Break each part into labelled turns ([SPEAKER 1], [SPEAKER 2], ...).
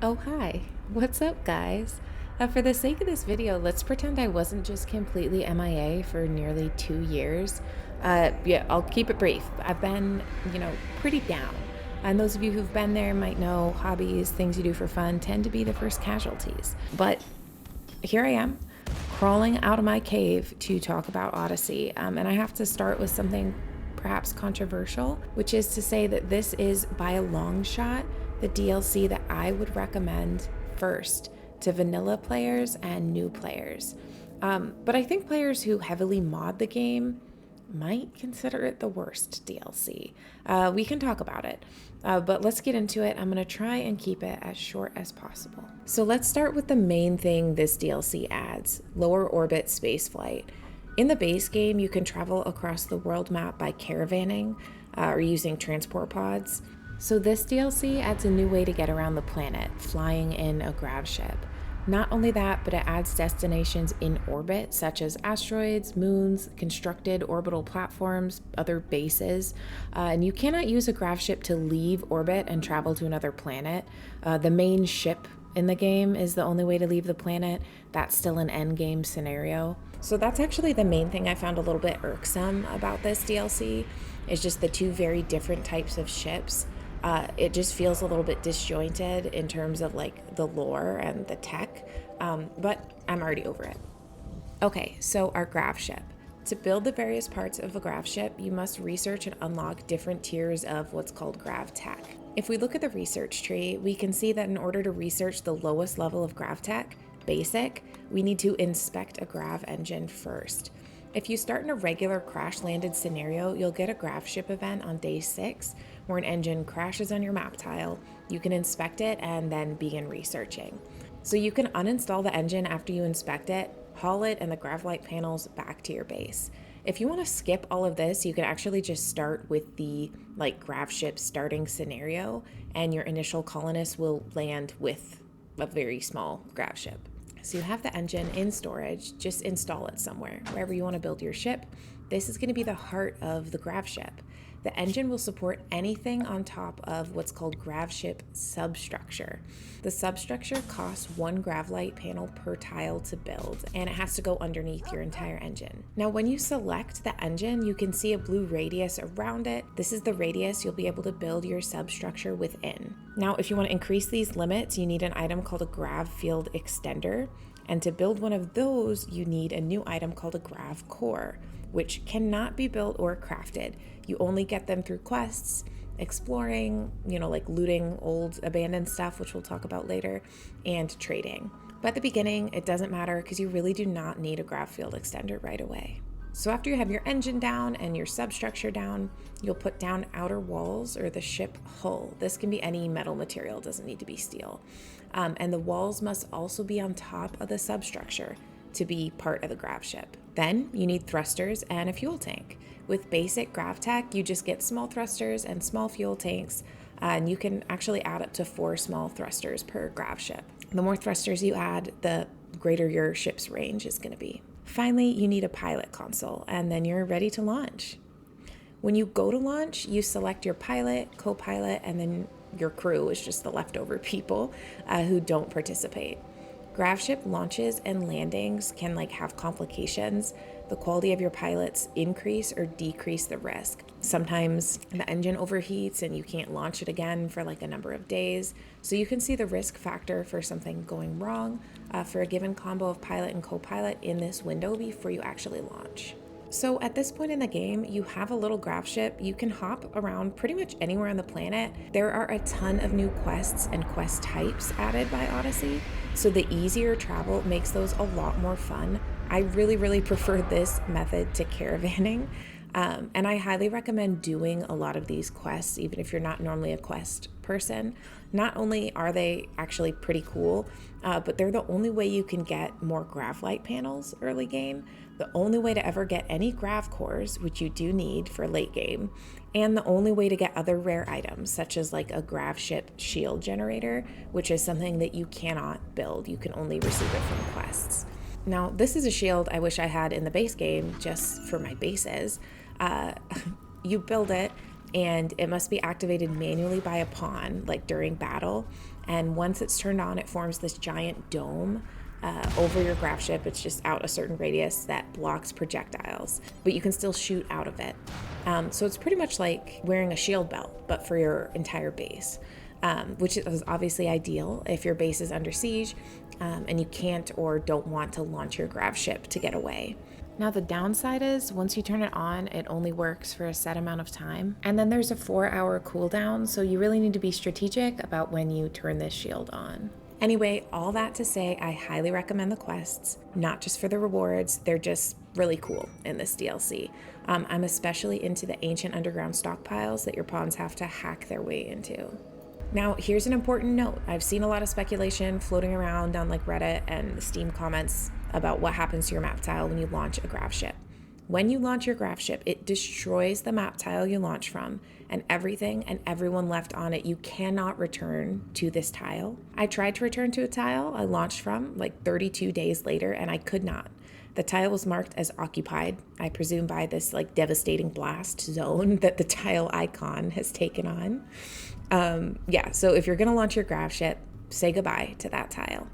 [SPEAKER 1] Oh, hi. What's up, guys? For the sake of this video, let's pretend I wasn't just completely MIA for nearly 2 years. Yeah, I'll keep it brief. I've been, pretty down. And those of you who've been there might know hobbies, things you do for fun, tend to be the first casualties. But here I am, crawling out of my cave to talk about Odyssey. And I have to start with something perhaps controversial, which is to say that this is by a long shot the DLC that I would recommend first to vanilla players and new players. But I think players who heavily mod the game might consider it the worst DLC. We can talk about it, but let's get into it. I'm going to try and keep it as short as possible. So let's start with the main thing this DLC adds: lower orbit spaceflight. In the base game, you can travel across the world map by caravanning or using transport pods. So this DLC adds a new way to get around the planet, flying in a grav ship. Not only that, but it adds destinations in orbit, such as asteroids, moons, constructed orbital platforms, other bases. And you cannot use a grav ship to leave orbit and travel to another planet. The main ship in the game is the only way to leave the planet. That's still an end game scenario. So that's actually the main thing I found a little bit irksome about this DLC, is just the two very different types of ships. It just feels a little bit disjointed in terms of like the lore and the tech, but I'm already over it. Okay, so our grav ship. To build the various parts of a grav ship, you must research and unlock different tiers of what's called grav tech. If we look at the research tree, we can see that in order to research the lowest level of grav tech, basic, we need to inspect a grav engine first. If you start in a regular crash landed scenario, you'll get a grav ship event on day 6 where an engine crashes on your map tile. You can inspect it and then begin researching. So you can uninstall the engine after you inspect it, haul it and the grav light panels back to your base. If you want to skip all of this, you can actually just start with the grav ship starting scenario, and your initial colonists will land with a very small grav ship. So you have the engine in storage, just install it somewhere, wherever you want to build your ship. This is going to be the heart of the grav ship. The engine will support anything on top of what's called grav ship substructure. The substructure costs 1 grav light panel per tile to build, and it has to go underneath your entire engine. Now, when you select the engine, you can see a blue radius around it. This is the radius you'll be able to build your substructure within. Now, if you want to increase these limits, you need an item called a grav field extender. And to build one of those, you need a new item called a grav core, which cannot be built or crafted. You only get them through quests, exploring, like looting old abandoned stuff, which we'll talk about later, and trading. But at the beginning, it doesn't matter because you really do not need a grav field extender right away. So after you have your engine down and your substructure down, you'll put down outer walls or the ship hull. This can be any metal material, doesn't need to be steel. And the walls must also be on top of the substructure to be part of the grav ship. Then you need thrusters and a fuel tank. With basic grav tech, you just get small thrusters and small fuel tanks, and you can actually add up to 4 small thrusters per grav ship. The more thrusters you add, the greater your ship's range is going to be. Finally, you need a pilot console, and then you're ready to launch. When you go to launch, you select your pilot, co-pilot, and then your crew is just the leftover people who don't participate. Grav ship launches and landings can have complications. The quality of your pilots increase or decrease the risk. Sometimes the engine overheats and you can't launch it again for a number of days. So you can see the risk factor for something going wrong for a given combo of pilot and co-pilot in this window before you actually launch. So at this point in the game, you have a little grav ship. You can hop around pretty much anywhere on the planet. There are a ton of new quests and quest types added by Odyssey, so the easier travel makes those a lot more fun. I really prefer this method to caravanning, and I highly recommend doing a lot of these quests, even if you're not normally a quest person. Not only are they actually pretty cool, but they're the only way you can get more grav light panels early game, the only way to ever get any grav cores, which you do need for late game, and the only way to get other rare items, such as a grav ship shield generator, which is something that you cannot build. You can only receive it from quests. Now, this is a shield I wish I had in the base game just for my bases. You build it, and it must be activated manually by a pawn, during battle. And once it's turned on, it forms this giant dome over your grav ship. It's just out a certain radius that blocks projectiles, but you can still shoot out of it. So it's pretty much like wearing a shield belt, but for your entire base, which is obviously ideal if your base is under siege and you can't or don't want to launch your grav ship to get away. Now the downside is once you turn it on, it only works for a set amount of time. And then there's a 4-hour cooldown, so you really need to be strategic about when you turn this shield on. Anyway, all that to say, I highly recommend the quests, not just for the rewards, they're just really cool in this DLC. I'm especially into the ancient underground stockpiles that your pawns have to hack their way into. Now, here's an important note. I've seen a lot of speculation floating around on like Reddit and the Steam comments about what happens to your map tile when you launch a grav ship. When you launch your grav ship, it destroys the map tile you launch from, and everything and everyone left on it. You cannot return to this tile. I tried to return to a tile I launched from like 32 days later, and I could not. The tile was marked as occupied, I presume by this like devastating blast zone that the tile icon has taken on. So if you're gonna launch your grav ship, say goodbye to that tile.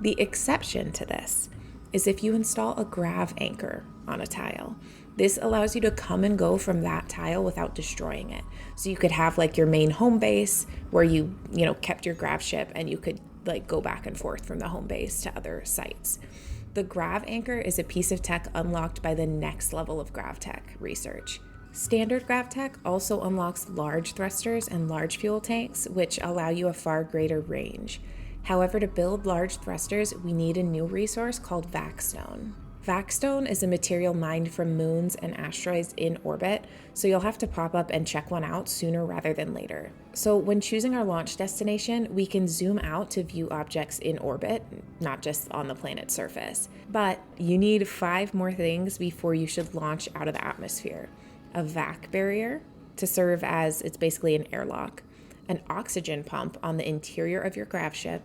[SPEAKER 1] The exception to this is if you install a grav anchor on a tile. This allows you to come and go from that tile without destroying it. So you could have like your main home base where you kept your grav ship, and you could like go back and forth from the home base to other sites. The grav anchor is a piece of tech unlocked by the next level of grav tech research. Standard grav tech also unlocks large thrusters and large fuel tanks, which allow you a far greater range. However, to build large thrusters, we need a new resource called vac-stone. Vac-stone is a material mined from moons and asteroids in orbit, so you'll have to pop up and check one out sooner rather than later. So when choosing our launch destination, we can zoom out to view objects in orbit, not just on the planet's surface. But you need 5 more things before you should launch out of the atmosphere. A vac barrier to serve as, it's basically an airlock, an oxygen pump on the interior of your grav ship,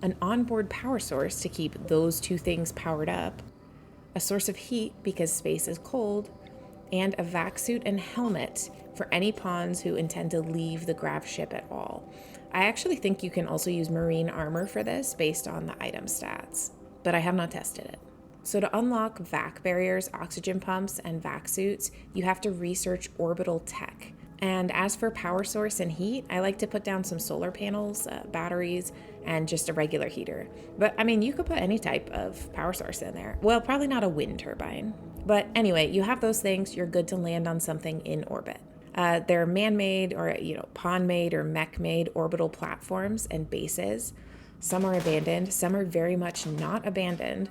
[SPEAKER 1] an onboard power source to keep those 2 things powered up, a source of heat because space is cold, and a vac suit and helmet for any pawns who intend to leave the grav ship at all. I actually think you can also use marine armor for this based on the item stats, but I have not tested it. So to unlock vac barriers, oxygen pumps, and vac suits, you have to research orbital tech. And as for power source and heat, I like to put down some solar panels, batteries, and just a regular heater. But I mean, you could put any type of power source in there. Well, probably not a wind turbine. But anyway, you have those things, you're good to land on something in orbit. They're man-made or, pawn-made or mech-made orbital platforms and bases. Some are abandoned, some are very much not abandoned.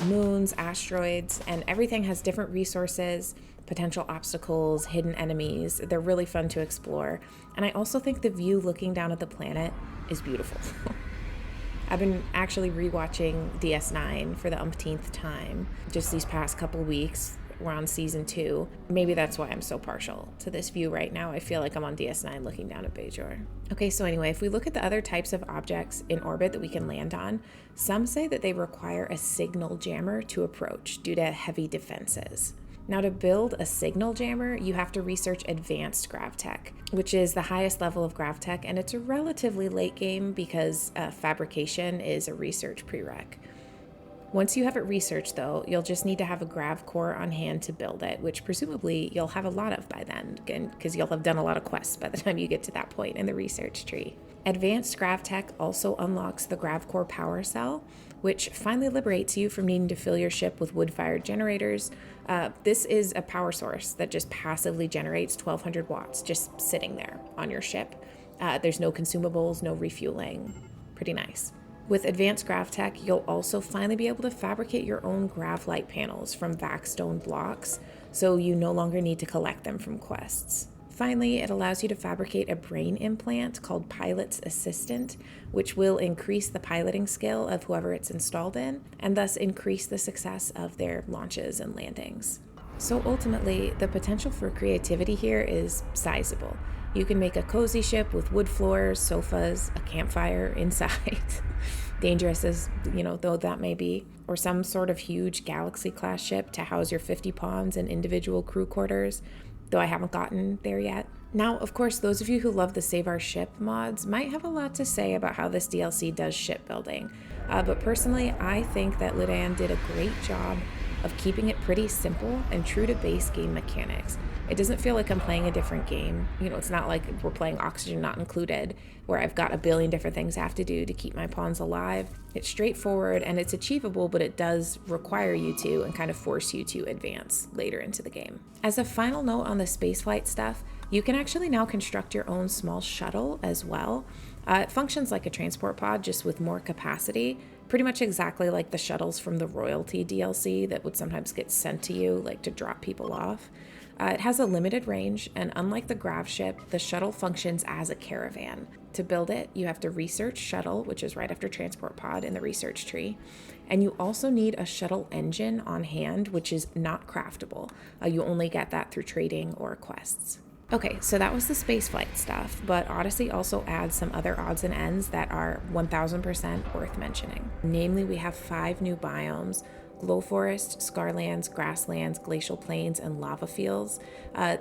[SPEAKER 1] Moons, asteroids, and everything has different resources, potential obstacles, hidden enemies. They're really fun to explore. And I also think the view looking down at the planet is beautiful. I've been actually rewatching DS9 for the umpteenth time just these past couple weeks. We're on season 2. Maybe that's why I'm so partial to this view right now. I feel like I'm on DS9 looking down at Bajor. Okay, so anyway, if we look at the other types of objects in orbit that we can land on, some say that they require a signal jammer to approach due to heavy defenses. Now, to build a signal jammer, you have to research advanced grav tech, which is the highest level of grav tech, and it's a relatively late game because fabrication is a research prereq. Once you have it researched, though, you'll just need to have a grav core on hand to build it, which presumably you'll have a lot of by then, because you'll have done a lot of quests by the time you get to that point in the research tree. Advanced grav tech also unlocks the grav core power cell, which finally liberates you from needing to fill your ship with wood-fired generators. This is a power source that just passively generates 1200 watts just sitting there on your ship. There's no consumables, no refueling. Pretty nice. With advanced grav tech, you'll also finally be able to fabricate your own grav light panels from vac-stone blocks, so you no longer need to collect them from quests. Finally, it allows you to fabricate a brain implant called Pilot's Assistant, which will increase the piloting skill of whoever it's installed in, and thus increase the success of their launches and landings. So ultimately, the potential for creativity here is sizable. You can make a cozy ship with wood floors, sofas, a campfire inside, dangerous as, though that may be, or some sort of huge Galaxy-class ship to house your 50 pawns and individual crew quarters, though I haven't gotten there yet. Now, of course, those of you who love the Save Our Ship mods might have a lot to say about how this DLC does shipbuilding, but personally, I think that Ludan did a great job of keeping it pretty simple and true to base game mechanics. It doesn't feel like I'm playing a different game. You know, it's not like we're playing Oxygen Not Included, where I've got a billion different things I have to do to keep my pawns alive. It's straightforward and it's achievable, but it does require you to and kind of force you to advance later into the game. As a final note on the spaceflight stuff, you can actually now construct your own small shuttle as well. It functions like a transport pod, just with more capacity, pretty much exactly like the shuttles from the Royalty DLC that would sometimes get sent to you, like to drop people off. It has a limited range, and unlike the grav ship, the shuttle functions as a caravan. To build it, you have to research shuttle, which is right after transport pod in the research tree, and you also need a shuttle engine on hand, which is not craftable. You only get that through trading or quests. Okay, so that was the spaceflight stuff, but Odyssey also adds some other odds and ends that are 1000% worth mentioning. Namely, we have 5 new biomes: glow forest, scarlands, grasslands, glacial plains, and lava fields.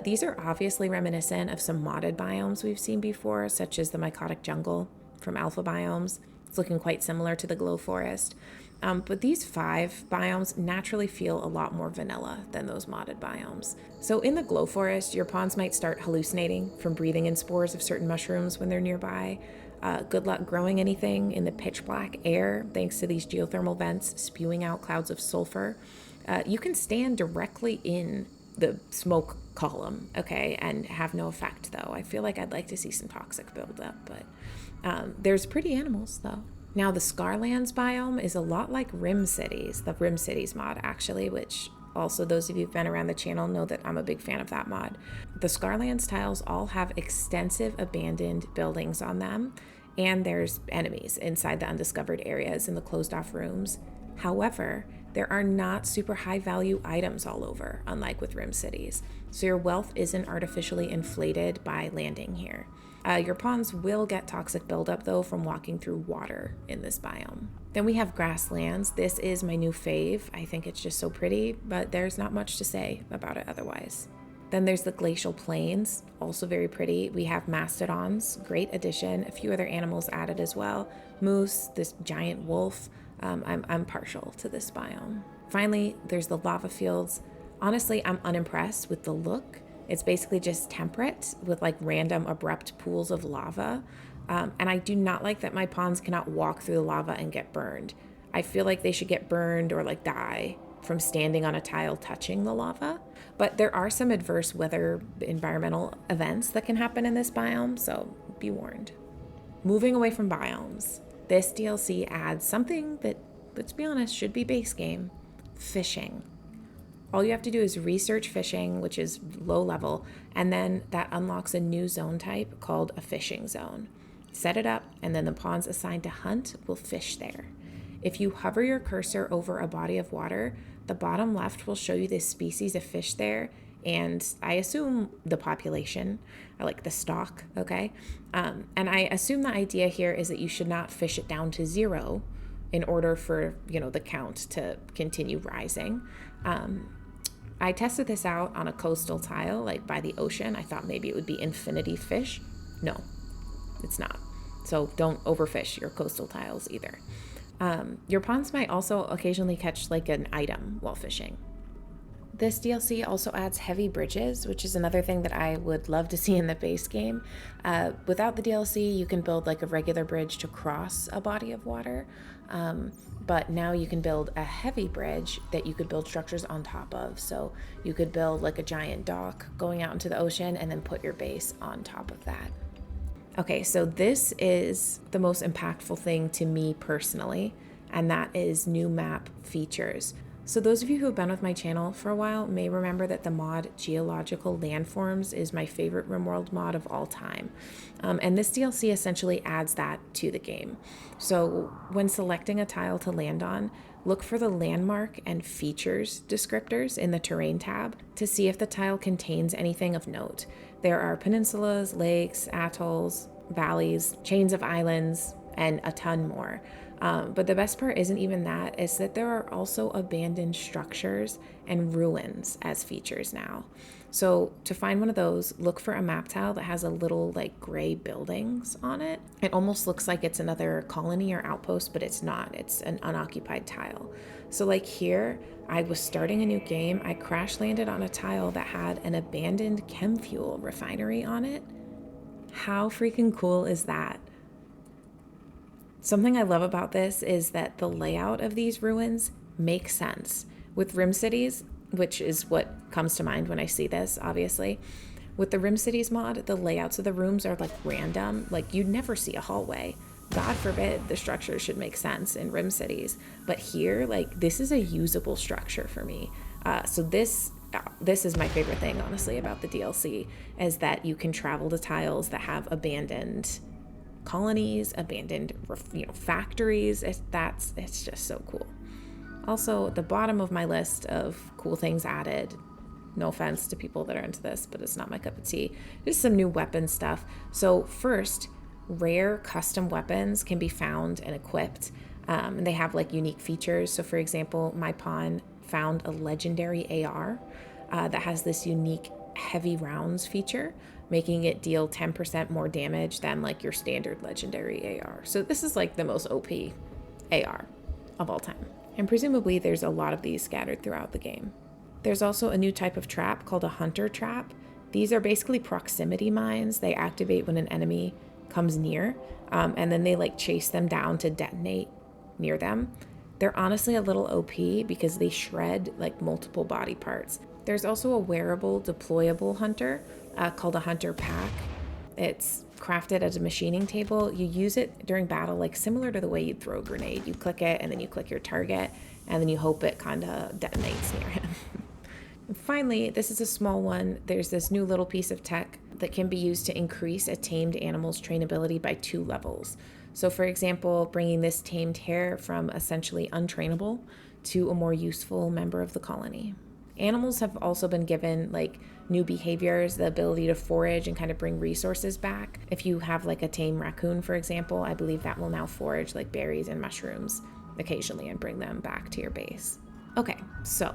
[SPEAKER 1] These are obviously reminiscent of some modded biomes we've seen before, such as the mycotic jungle from alpha biomes. It's looking quite similar to the glow forest. But these 5 biomes naturally feel a lot more vanilla than those modded biomes. So in the glow forest, your pawns might start hallucinating from breathing in spores of certain mushrooms when they're nearby. Good luck growing anything in the pitch black air thanks to these geothermal vents spewing out clouds of sulfur. You can stand directly in the smoke column, okay, and have no effect though. I feel like I'd like to see some toxic buildup, but there's pretty animals though. Now the Scarlands biome is a lot like Rim Cities, the Rim Cities mod actually, which also those of you who've been around the channel know that I'm a big fan of that mod. The Scarlands tiles all have extensive abandoned buildings on them, and there's enemies inside the undiscovered areas in the closed off rooms. However, there are not super high value items all over, unlike with Rim Cities, so your wealth isn't artificially inflated by landing here. Your pawns will get toxic buildup though from walking through water in this biome. Then we have grasslands. This is my new fave. I think it's just so pretty, but there's not much to say about it otherwise. Then there's the glacial plains, also very pretty. We have mastodons, great addition. A few other animals added as well. Moose, this giant wolf. I'm partial to this biome. Finally, there's the lava fields. Honestly, I'm unimpressed with the look. It's basically just temperate with like random abrupt pools of lava. And I do not like that my pawns cannot walk through the lava and get burned. I feel like they should get burned or like die from standing on a tile touching the lava. But there are some adverse weather environmental events that can happen in this biome, so be warned. Moving away from biomes, this DLC adds something that, let's be honest, should be base game: fishing. All you have to do is research fishing, which is low level, and then that unlocks a new zone type called a fishing zone. Set it up, and then the pawns assigned to hunt will fish there. If you hover your cursor over a body of water, the bottom left will show you this species of fish there, and I assume the population, or like the stock, okay? And I assume the idea here is that you should not fish it down to 0 in order for, the count to continue rising. I tested this out on a coastal tile, like by the ocean. I thought maybe it would be infinity fish. No, it's not. So don't overfish your coastal tiles either. Your pawns might also occasionally catch like an item while fishing. This DLC also adds heavy bridges, which is another thing that I would love to see in the base game. Without the DLC, you can build like a regular bridge to cross a body of water. But now you can build a heavy bridge that you could build structures on top of. So you could build like a giant dock going out into the ocean and then put your base on top of that. Okay, so this is the most impactful thing to me personally, and that is new map features. So those of you who have been with my channel for a while may remember that the mod Geological Landforms is my favorite RimWorld mod of all time. And this DLC essentially adds that to the game. So when selecting a tile to land on, look for the landmark and features descriptors in the terrain tab to see if the tile contains anything of note. There are peninsulas, lakes, atolls, valleys, chains of islands, and a ton more. But the best part isn't even that, it's that there are also abandoned structures and ruins as features now. So to find one of those, look for a map tile that has a little like gray buildings on it. It almost looks like it's another colony or outpost, but it's not. It's an unoccupied tile. So like here, I was starting a new game. I crash landed on a tile that had an abandoned chem fuel refinery on it. How freaking cool is that? Something I love about this is that the layout of these ruins makes sense. With Rim Cities, which is what comes to mind when I see this, obviously. With the Rim Cities mod, the layouts of the rooms are like random. Like you'd never see a hallway. God forbid the structure should make sense in Rim Cities. But here, like this is a usable structure for me. So this is my favorite thing, honestly, about the DLC, is that you can travel to tiles that have abandoned colonies, abandoned factories. It's just so cool. Also, the bottom of my list of cool things added, no offense to people that are into this, but it's not my cup of tea, just some new weapon stuff. So first, rare custom weapons can be found and equipped, and they have like unique features. So for example, my pawn found a legendary AR that has this unique heavy rounds feature, making it deal 10% more damage than like your standard legendary AR. So this is like the most OP AR of all time. And presumably there's a lot of these scattered throughout the game. There's also a new type of trap called a hunter trap. These are basically proximity mines. They activate when an enemy comes near, and then they like chase them down to detonate near them. They're honestly a little OP because they shred like multiple body parts. There's also a wearable deployable hunter called a hunter pack. It's crafted as a machining table. You use it during battle, like similar to the way you'd throw a grenade. You click it and then you click your target and then you hope it kind of detonates near him. And finally, this is a small one. There's this new little piece of tech that can be used to increase a tamed animal's trainability by 2 levels. So for example, bringing this tamed hare from essentially untrainable to a more useful member of the colony. Animals have also been given like new behaviors, the ability to forage and kind of bring resources back. If you have like a tame raccoon, for example, I believe that will now forage like berries and mushrooms occasionally and bring them back to your base. Okay, so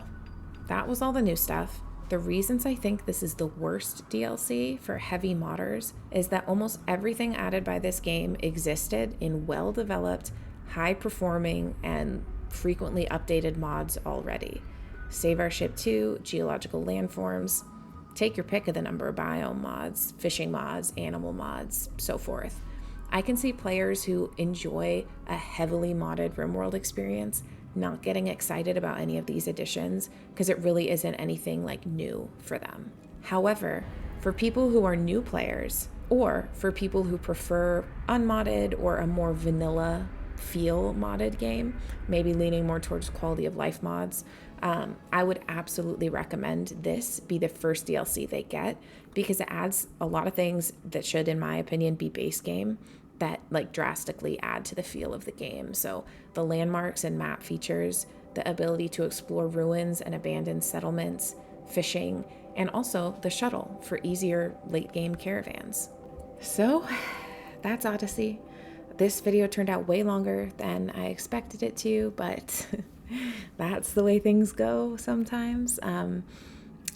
[SPEAKER 1] that was all the new stuff. The reasons I think this is the worst DLC for heavy modders is that almost everything added by this game existed in well-developed, high-performing, and frequently updated mods already. Save Our Ship 2, geological landforms, take your pick of the number of biome mods, fishing mods, animal mods, so forth. I can see players who enjoy a heavily modded RimWorld experience not getting excited about any of these additions because it really isn't anything like new for them. However, for people who are new players or for people who prefer unmodded or a more vanilla feel modded game, maybe leaning more towards quality of life mods, I would absolutely recommend this be the first DLC they get because it adds a lot of things that should, in my opinion, be base game that like drastically add to the feel of the game. So the landmarks and map features, the ability to explore ruins and abandoned settlements, fishing, and also the shuttle for easier late game caravans. So that's Odyssey. This video turned out way longer than I expected it to, but that's the way things go sometimes.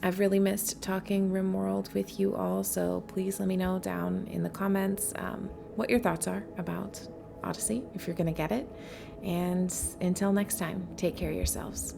[SPEAKER 1] I've really missed talking RimWorld with you all, so please let me know down in the comments what your thoughts are about Odyssey, if you're gonna get it. And until next time, take care of yourselves.